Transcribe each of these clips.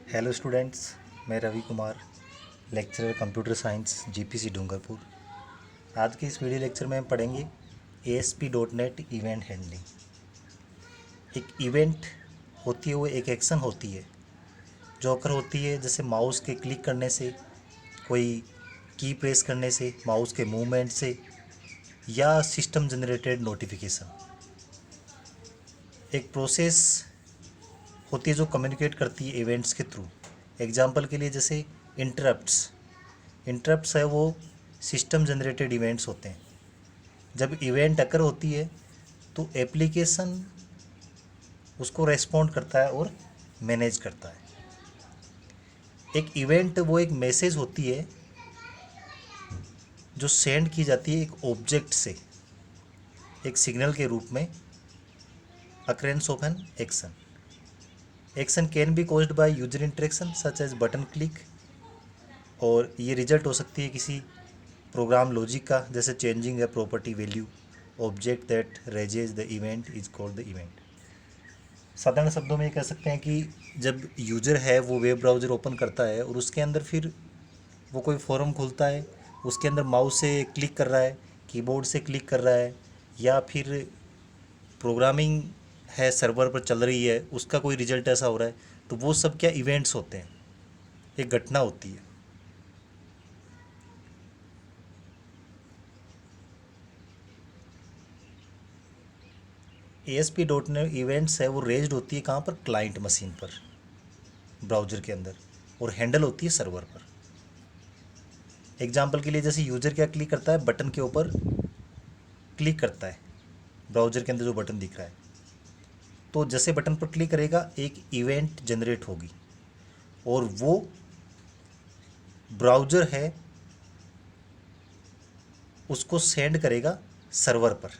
Hello students, मैं Ravi Kumar, lecturer computer science GPC Dungarpur. आज के इस वीडियो लेक्चर में हम पढ़ेंगे ASP.NET इवेंट हैंडलिंग। एक इवेंट होती है, वो एक एक्शन होती है जो अकर होती है जैसे माउस के क्लिक करने से, कोई की प्रेस करने से, माउस के मूवमेंट से, या सिस्टम जनरेटेड नोटिफिकेशन। एक प्रोसेस होती है जो कम्युनिकेट करती है इवेंट्स के थ्रू। एग्जाम्पल के लिए जैसे इंटरप्ट्स। इंटरप्ट्स है वो सिस्टम जनरेटेड इवेंट्स होते हैं। जब इवेंट अकर होती है तो एप्लीकेशन उसको रेस्पॉन्ड करता है और मैनेज करता है। एक इवेंट वो एक मैसेज होती है जो सेंड की जाती है एक ऑब्जेक्ट से, एक सिग्नल के रूप में, occurrence of an action. Action can be caused by user interaction such as button click, और ये रिजल्ट हो सकती है किसी प्रोग्राम लॉजिक का, जैसे changing a property value object that raises the event is called the event. साधारण शब्दों में ये कह सकते हैं कि जब यूजर है वो वेब ब्राउज़र ओपन करता है और उसके अंदर फिर वो कोई फॉर्म खुलता है, उसके अंदर माउस से क्लिक कर रहा है, कीबोर्ड से क्लिक कर रहा है, या फिर प्रोग्रामिंग है सर्वर पर चल रही है, उसका कोई रिजल्ट ऐसा हो रहा है, तो वो सब क्या इवेंट्स होते हैं, एक घटना होती है। ASP.NET इवेंट्स है वो रेज्ड होती है कहाँ पर? क्लाइंट मशीन पर, ब्राउज़र के अंदर, और हैंडल होती है सर्वर पर। एग्जाम्पल के लिए जैसे यूज़र क्या क्लिक करता है, बटन के ऊपर क्लिक करता है, ब्राउज़र के अंदर जो बटन दिख रहा है, तो जैसे बटन पर क्लिक करेगा एक इवेंट जनरेट होगी, और वो ब्राउज़र है उसको सेंड करेगा सर्वर पर,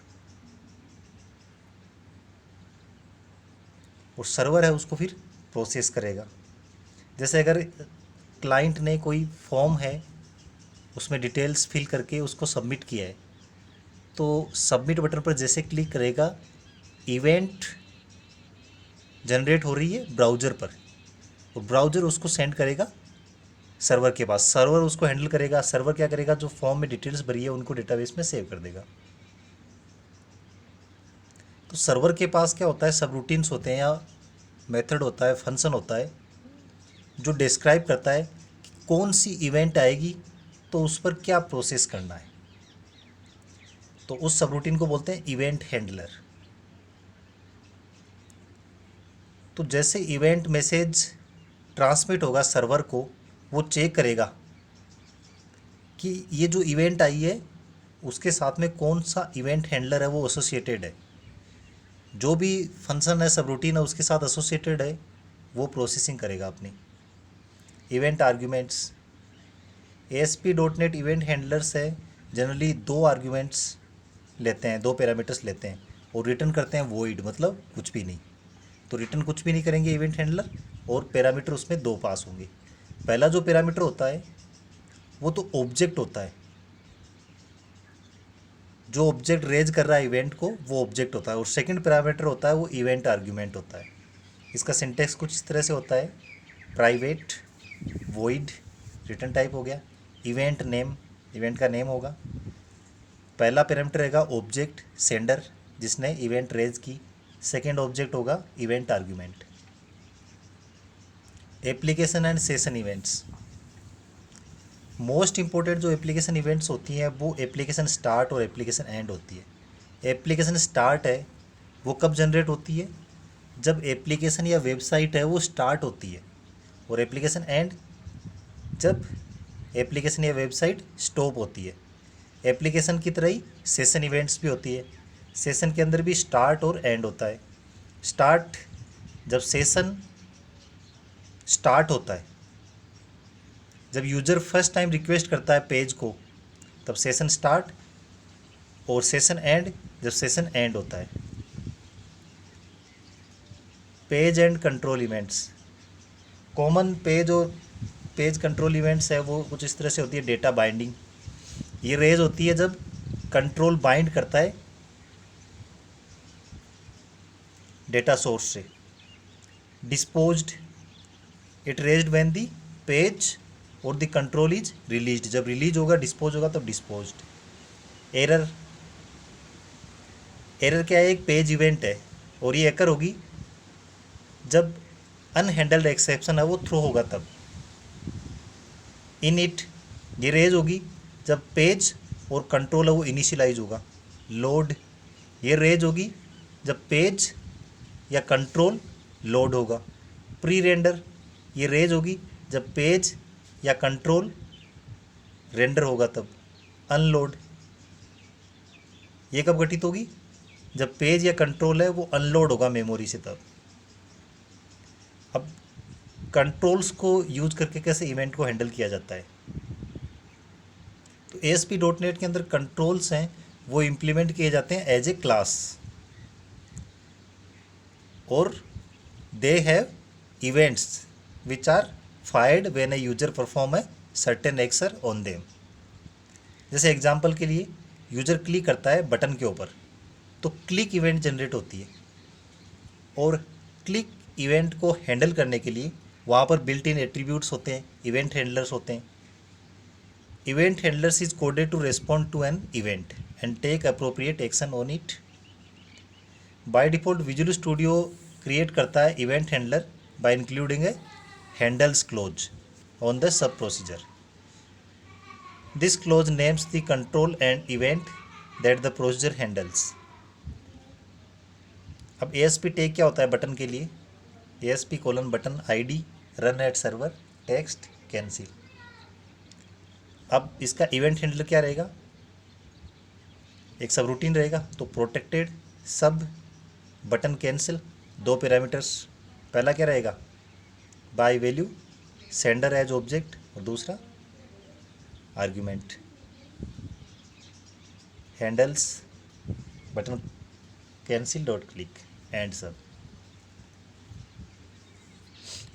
और सर्वर है उसको फिर प्रोसेस करेगा। जैसे अगर क्लाइंट ने कोई फॉर्म है उसमें डिटेल्स फिल करके उसको सबमिट किया है, तो सबमिट बटन पर जैसे क्लिक करेगा इवेंट जनरेट हो रही है ब्राउज़र पर, और ब्राउज़र उसको सेंड करेगा सर्वर के पास, सर्वर उसको हैंडल करेगा। सर्वर क्या करेगा, जो फॉर्म में डिटेल्स भरी है उनको डेटाबेस में सेव कर देगा। तो सर्वर के पास क्या होता है, सब रूटीन्स होते हैं, या मेथड होता है, फंक्शन होता है, जो डिस्क्राइब करता है कि कौन सी इवेंट आएगी तो उस पर क्या प्रोसेस करना है। तो उस सब रूटीन को बोलते हैं इवेंट हैंडलर। तो जैसे इवेंट मैसेज ट्रांसमिट होगा सर्वर को, वो चेक करेगा कि ये जो इवेंट आई है उसके साथ में कौन सा इवेंट हैंडलर है वो एसोसिएटेड है, जो भी फंक्शन है, सब रूटीन है, उसके साथ एसोसिएटेड है, वो प्रोसेसिंग करेगा अपनी। Event arguments. ASP.NET event handlers है जनरली दो आर्ग्यूमेंट्स लेते हैं, दो पैरामीटर्स लेते हैं, और रिटर्न करते हैं वॉइड, मतलब कुछ भी नहीं। तो रिटर्न कुछ भी नहीं करेंगे इवेंट हैंडलर, और पैरामीटर उसमें दो पास होंगे। पहला जो पैरामीटर होता है वो तो ऑब्जेक्ट होता है, जो ऑब्जेक्ट रेज कर रहा है इवेंट को वो ऑब्जेक्ट होता है, और सेकंड पैरामीटर होता है वो इवेंट आर्ग्यूमेंट होता है। इसका सिंटेक्स कुछ इस तरह से होता है, प्राइवेट वॉइड रिटर्न टाइप हो गया, इवेंट नेम इवेंट का नेम होगा, पहला पैरामीटर रहेगा ऑब्जेक्ट सेंडर जिसने इवेंट रेज की, सेकंड ऑब्जेक्ट होगा event argument. Application and session events. Most important जो एप्लीकेशन इवेंट्स होती हैं वो एप्लीकेशन स्टार्ट और एप्लीकेशन एंड होती है। एप्लीकेशन स्टार्ट है वो कब जनरेट होती है, जब एप्लीकेशन या वेबसाइट है वो स्टार्ट होती है, और एप्लीकेशन एंड जब एप्लीकेशन या वेबसाइट स्टॉप होती है। एप्लीकेशन की तरह ही सेशन इवेंट्स भी होती है, सेशन के अंदर भी स्टार्ट और एंड होता है। स्टार्ट जब सेशन स्टार्ट होता है, जब यूज़र फर्स्ट टाइम रिक्वेस्ट करता है पेज को, तब सेशन स्टार्ट, और सेशन एंड जब सेशन एंड होता है। Page and control events. Common page और पेज कंट्रोल इवेंट्स है वो कुछ इस तरह से होती है। डेटा बाइंडिंग, ये रेज होती है जब कंट्रोल बाइंड करता है डेटा सोर्स से। Disposed it raised when the page और द कंट्रोल इज रिलीज्ड, जब रिलीज होगा डिस्पोज होगा तब डिस्पोज्ड। एरर, एरर क्या है, एक पेज इवेंट है और ये एकर होगी जब अनहैंडल्ड एक्सेप्शन है वो थ्रो होगा तब। इन इट, ये रेज होगी जब पेज और कंट्रोल है वो इनिशियलाइज होगा। लोड, ये रेज होगी जब पेज या कंट्रोल लोड होगा। प्री रेंडर, ये रेज होगी जब पेज या कंट्रोल रेंडर होगा तब। अनलोड, ये कब घटित होगी, जब पेज या कंट्रोल है वो अनलोड होगा मेमोरी से तब। अब कंट्रोल्स को यूज करके कैसे इवेंट को हैंडल किया जाता है, तो ASP.NET के अंदर कंट्रोल्स हैं वो इम्प्लीमेंट किए जाते हैं एज ए क्लास, और they have events which are fired when a user perform a certain action on them. जैसे एग्जांपल के लिए यूजर क्लिक करता है बटन के ऊपर तो क्लिक इवेंट जनरेट होती है, और क्लिक इवेंट को हैंडल करने के लिए वहाँ पर बिल्ट इन एट्रीब्यूट्स होते हैं, इवेंट हैंडलर्स होते हैं। Event handlers is coded to respond to an event and take appropriate action on it. By default visual studio create करता है event handler by including a handles clause on the sub procedure. This clause names the control and event that the procedure handles. अब ASP tag क्या होता है button के लिए, ASP: button ID run at server text cancel. अब इसका event handler क्या रहेगा, एक सब रूटीन रहेगा, तो प्रोटेक्टेड सब बटन कैंसिल, दो पैरामीटर्स, पहला क्या रहेगा by value sender as object और दूसरा argument. Handles button cancel dot click and sub.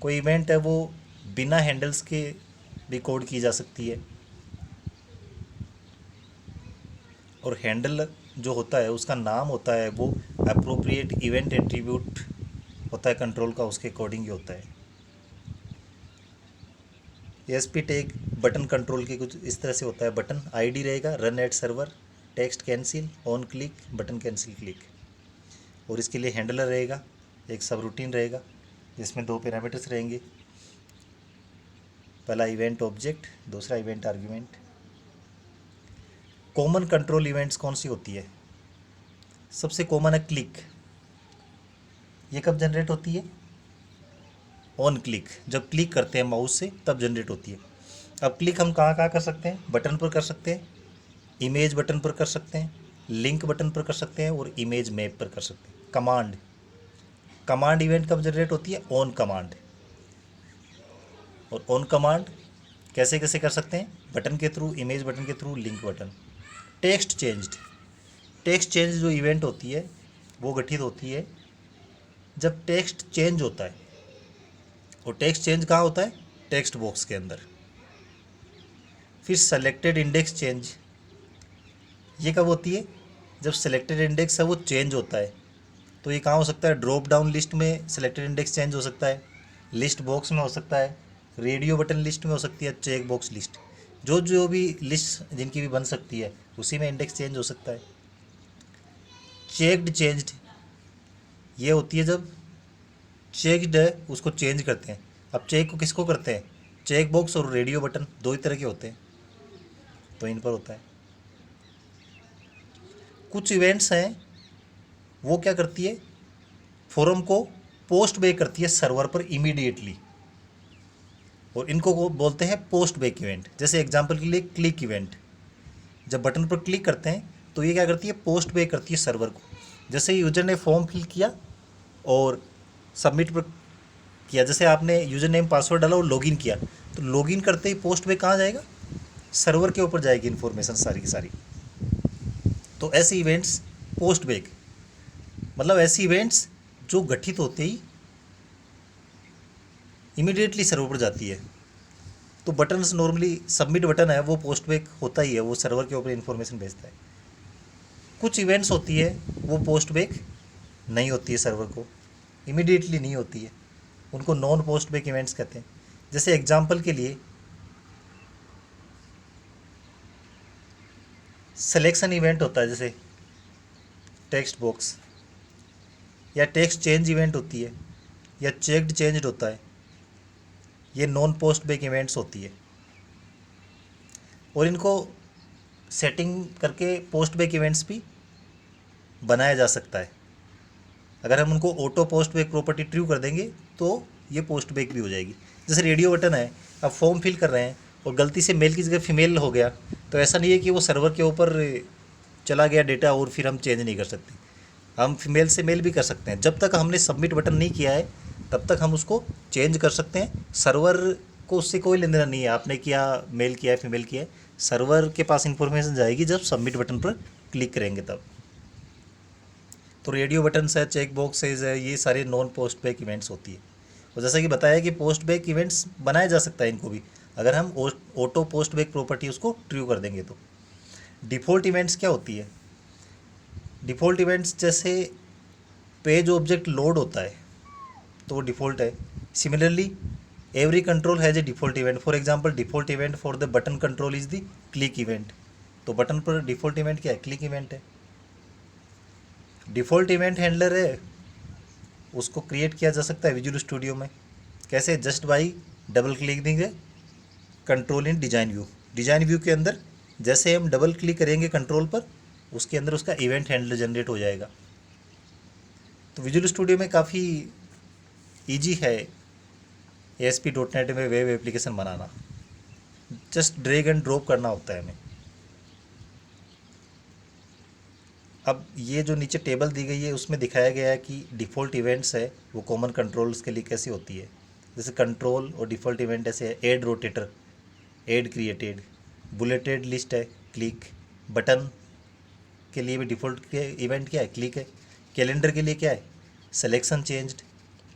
कोई इवेंट है वो बिना हैंडल्स के भी कोड की जा सकती है, और हैंडल जो होता है उसका नाम होता है वो अप्रोप्रिएट इवेंट एट्रीब्यूट होता है कंट्रोल का, उसके अकॉर्डिंग ही होता है। ASP टैग बटन कंट्रोल के कुछ इस तरह से होता है, बटन ID रहेगा run at server text cancel on click button cancel click, और इसके लिए हैंडलर रहेगा, एक सब रूटीन रहेगा जिसमें दो पैरामीटर्स रहेंगे, पहला इवेंट ऑब्जेक्ट दूसरा event argument. Common control events कौन सी होती है, सबसे कॉमन है क्लिक। ये कब जनरेट होती है, ऑन क्लिक, जब क्लिक करते हैं माउस से तब जनरेट होती है। अब क्लिक हम कहाँ कहाँ कर सकते हैं, बटन पर कर सकते हैं, इमेज बटन पर कर सकते हैं, लिंक बटन पर कर सकते हैं, और इमेज मैप पर कर सकते हैं। कमांड, कमांड इवेंट कब जनरेट होती है, ऑन कमांड, और ऑन कमांड कैसे कैसे कर सकते हैं, बटन के थ्रू, इमेज बटन के through, link button. Text changed, text change जो इवेंट होती है वो गठित होती है जब टेक्स्ट चेंज होता है, और टेक्स्ट चेंज कहाँ होता है, टेक्स्ट बॉक्स के अंदर। फिर सेलेक्टेड इंडेक्स चेंज, ये कब होती है, जब सेलेक्टेड इंडेक्स है वो चेंज होता है, तो ये कहाँ हो सकता है, ड्रॉप डाउन लिस्ट में सेलेक्टेड इंडेक्स चेंज हो सकता है, लिस्ट बॉक्स में हो सकता है, रेडियो बटन लिस्ट में हो सकती है, चेक बॉक्स लिस्ट, जो जो भी लिस्ट जिनकी भी बन सकती है उसी में इंडेक्स चेंज हो सकता है। चेक्ड चेंज्ड, ये होती है जब चेक्ड है उसको चेंज करते हैं। अब चेक को किसको करते हैं, चेक बॉक्स और रेडियो बटन दो ही तरह के होते हैं, तो इन पर होता है। कुछ इवेंट्स हैं वो क्या करती है, फॉर्म को पोस्ट बैक करती है सर्वर पर इमीडिएटली, और इनको वो बोलते हैं पोस्ट बैक इवेंट। जैसे एग्जांपल के लिए क्लिक इवेंट, जब बटन पर क्लिक करते हैं तो ये क्या करती है, पोस्ट बैक करती है सर्वर को। जैसे यूजर ने फॉर्म फिल किया और सबमिट पर किया, जैसे आपने यूजर नेम पासवर्ड डाला और लॉगिन किया, तो लॉगिन करते ही पोस्ट बैक कहाँ जाएगा, सर्वर के ऊपर जाएगी इन्फॉर्मेशन सारी की सारी। तो ऐसे इवेंट्स पोस्ट बैक, मतलब ऐसी इवेंट्स जो गठित होते ही इमीडिएटली सर्वर पर जाती है। तो बटन्स नॉर्मली सबमिट बटन है वो पोस्ट बैक होता ही है, वो सर्वर के ऊपर इन्फॉर्मेशन भेजता है। कुछ इवेंट्स होती है वो पोस्ट बैक नहीं होती है, सर्वर को इमीडिएटली नहीं होती है, उनको नॉन पोस्ट बैक इवेंट्स कहते हैं। जैसे एग्जाम्पल के लिए सिलेक्शन इवेंट होता है, जैसे टेक्स्ट बॉक्स, या टेक्स्ट चेंज इवेंट होती है, या चेक्ड चेंज्ड होता है, ये नॉन पोस्ट बैक इवेंट्स होती है। और इनको सेटिंग करके पोस्ट बैक इवेंट्स भी बनाया जा सकता है। अगर हम उनको auto post back property true कर देंगे तो ये पोस्ट बैक भी हो जाएगी। जैसे रेडियो बटन है, अब फॉर्म फिल कर रहे हैं और गलती से मेल की जगह फीमेल हो गया, तो ऐसा नहीं है कि वो सर्वर के ऊपर चला गया डेटा और फिर हम चेंज नहीं कर सकते। हम फीमेल से मेल भी कर सकते हैं। जब तक हमने सबमिट बटन नहीं किया है तब तक हम उसको चेंज कर सकते हैं। सर्वर को उससे कोई लेना देना नहीं है, आपने किया, मेल किया है, फीमेल किया है, सर्वर के पास इंफॉर्मेशन जाएगी जब सबमिट बटन पर क्लिक करेंगे तब। तो रेडियो बटन्स है, चेक बॉक्सेज है, ये सारे नॉन पोस्ट बैक इवेंट्स होती है। और जैसा कि बताया कि पोस्ट बैक इवेंट्स बनाया जा सकता है इनको भी, अगर हम ऑटो पोस्ट बैक प्रॉपर्टी उसको ट्रू कर देंगे तो। डिफ़ॉल्ट इवेंट्स क्या होती है? डिफ़ॉल्ट इवेंट्स जैसे पेज ऑब्जेक्ट लोड होता है तो वो डिफ़ॉल्ट है। Similarly every control has a default event. For example default event for the button control is the click event. तो बटन पर डिफ़ॉल्ट इवेंट क्या है? क्लिक इवेंट है। डिफ़ॉल्ट इवेंट हैंडलर है, उसको क्रिएट किया जा सकता है विजुअल स्टूडियो में। कैसे? जस्ट बाई डबल क्लिकिंग है कंट्रोल इन डिज़ाइन व्यू। डिज़ाइन व्यू के अंदर जैसे हम डबल क्लिक करेंगे कंट्रोल पर, उसके अंदर उसका इवेंट हैंडलर जनरेट हो जाएगा। तो विजुअल स्टूडियो में काफ़ी ईजी है ASP.NET में web application banana. Just drag and drop करना होता है हमें। अब ये जो नीचे टेबल दी गई है उसमें दिखाया गया है कि डिफ़ॉल्ट इवेंट्स है वो कॉमन कंट्रोल्स के लिए कैसी होती है। जैसे कंट्रोल और डिफ़ॉल्ट इवेंट ऐसे है, add rotator, add created, bulleted list है, क्लिक। बटन के लिए भी डिफ़ॉल्ट के इवेंट क्या है? क्लिक है। कैलेंडर के लिए क्या है? Selection changed.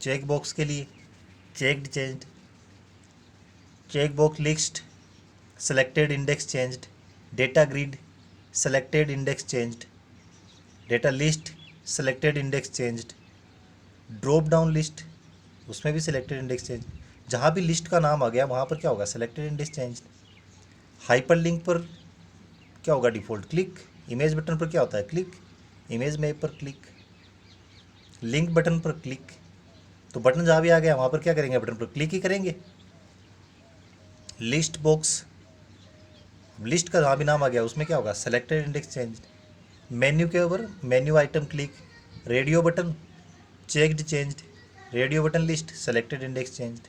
चेक बॉक्स के लिए checked changed. Check box list, selected index changed. Data grid, selected index changed. Data list, selected index changed. Drop down list, उसमें भी सेलेक्टेड इंडेक्स चेंज। जहाँ भी लिस्ट का नाम आ गया वहाँ पर क्या होगा? Selected index changed. Hyper link पर क्या होगा? Default click. इमेज बटन पर क्या होता है? क्लिक। इमेज मैप पर क्लिक। लिंक बटन पर क्लिक। तो बटन जहाँ भी आ गया वहाँ पर क्या करेंगे? बटन पर क्लिक ही करेंगे। लिस्ट बॉक्स, लिस्ट का जहाँ भी नाम आ गया उसमें क्या होगा? Selected index change. मेन्यू के ऊपर menu item click. Radio button checked changed. Radio button list, selected index changed.